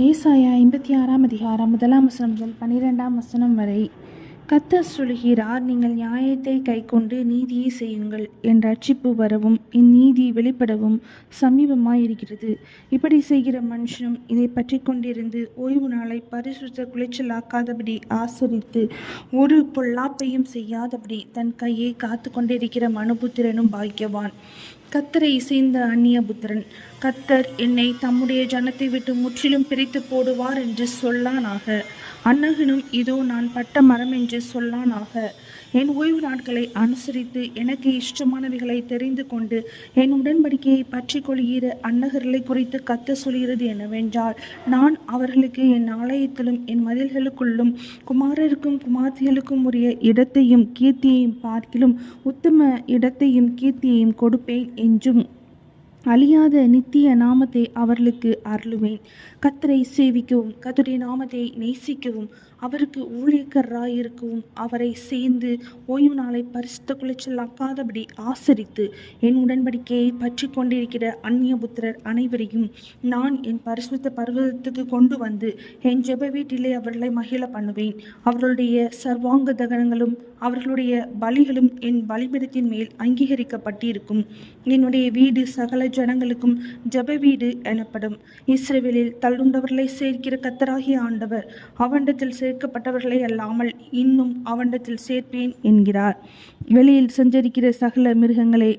ஏசாயா 56 அதிகாரம் 1 வசனம் முதல் 12 வசனம் வரை. கர்த்தர் சொல்கிறார், நீங்கள் நியாயத்தை கைக்கொண்டு நீதியை செய்யுங்கள். என் ரட்சிப்பு வரவும் என் நீதி வெளிப்படவும் சமீபமாயிருக்கிறது. இப்படி செய்கிற மனுஷனும் இதை பற்றி கொண்டிருந்து ஓய்வு நாளை பரிசுத்த குலைச்சலாக்காதபடி ஆசரித்து ஒரு பொல்லாப்பையும் செய்யாதபடி தன் கையை காத்து கொண்டிருக்கிற மனுபுத்திரனும் பாக்கியவான். கர்த்தரை இசைந்த அந்நிய புத்திரன். கர்த்தர் என்னை தம்முடைய ஜனத்தை விட்டு முற்றிலும் பிரித்து போடுவார் என்று சொல்லானாக. அன்னகனும் இதோ நான் பட்ட மரம் என்று சொல்லானாக. என் ஓய்வு நாட்களை அனுசரித்து எனக்கு இஷ்டமானவைகளை தெரிந்து கொண்டு என் உடன்படிக்கையை பற்றி கொள்கிற அன்னகர்களை குறித்து கர்த்தர் சொல்கிறது என்னவென்றால், நான் அவர்களுக்கு என் ஆலயத்திலும் என் மதில்களுக்குள்ளும் குமாரருக்கும் குமார்த்திகளுக்கும் உரிய இடத்தையும் கீர்த்தியையும் பார்க்கிலும் உத்தம இடத்தையும் கீர்த்தியையும் கொடுப்பேன் என்றும் அழியாத நித்திய நாமத்தை அவர்களுக்கு அருளுவேன். கர்த்தரை சேவிக்கவும் கர்த்தருடைய நாமத்தை நேசிக்கவும் அவருக்கு ஊழியக்காரராயிருக்கவும் அவரை சேர்ந்து ஓய்வு நாளை பரிசுத்த குலைச்சலாக்காதபடி ஆசரித்து என் உடன்படிக்கையை பற்றி கொண்டிருக்கிற அந்நிய புத்திரர் அனைவரையும் நான் என் பரிசுத்த பர்வதத்துக்கு கொண்டு வந்து என் ஜெப வீட்டிலே அவர்களை மகிழ பண்ணுவேன். அவர்களுடைய சர்வாங்க தகனங்களும் அவர்களுடைய பலிகளும் என் பலிபீடத்தின் மேல் அங்கீகரிக்கப்பட்டிருக்கும். என்னுடைய வீடு சகல ஜனங்களுக்கும் ஜெப வீடு எனப்படும். இஸ்ரவேலில் தள்ளுண்டவர்களை சேர்க்கிற கர்த்தராகிய ஆண்டவர் அவண்டத்தில் சேர்க்கப்பட்டவர்களை அல்லாமல் இன்னும் அவண்டத்தில் சேர்ப்பேன் என்கிறார். வெளியில் சஞ்சரிக்கிற சகல மிருகங்களே,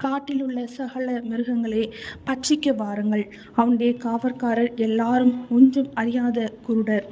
காட்டில் உள்ள சகல மிருகங்களே, பட்சிக்க வாருங்கள். அவனுடைய காவற்காரர் எல்லாரும் ஒன்றும் அறியாத குருடர்.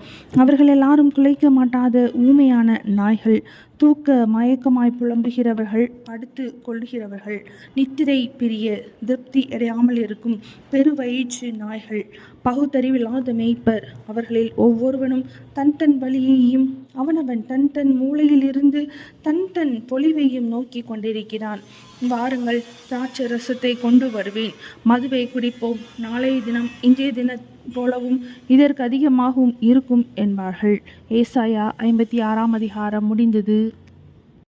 அவர்கள் எல்லாரும் குலைக்க மாட்டாத ஊமையான நாய்கள். தூக்க மயக்கமாய் புலம்புகிறவர்கள், படுத்து கொள்ளுகிறவர்கள், நித்திரை பிரிய திருப்தி அடையாமல் இருக்கும் பெருவயிற்று நாய்கள், பகுத்தறிவில்லாத மேய்ப்பர். அவர்களில் ஒவ்வொருவனும் தன் தன் வழியையும் அவனவன் தன் தன் மூலையில் இருந்து தன் தன் பொலிவையும் நோக்கி கொண்டிருக்கிறான். வாருங்கள், திராட்சை ரசத்தை கொண்டு வருவேன், மதுவை குடிப்போம். நாளைய தினம் இன்றைய தின போலவும் இதற்கு அதிகமாகவும் இருக்கும் என்பார்கள். ஏசாயா 56 அதிகாரம் முடிந்தது.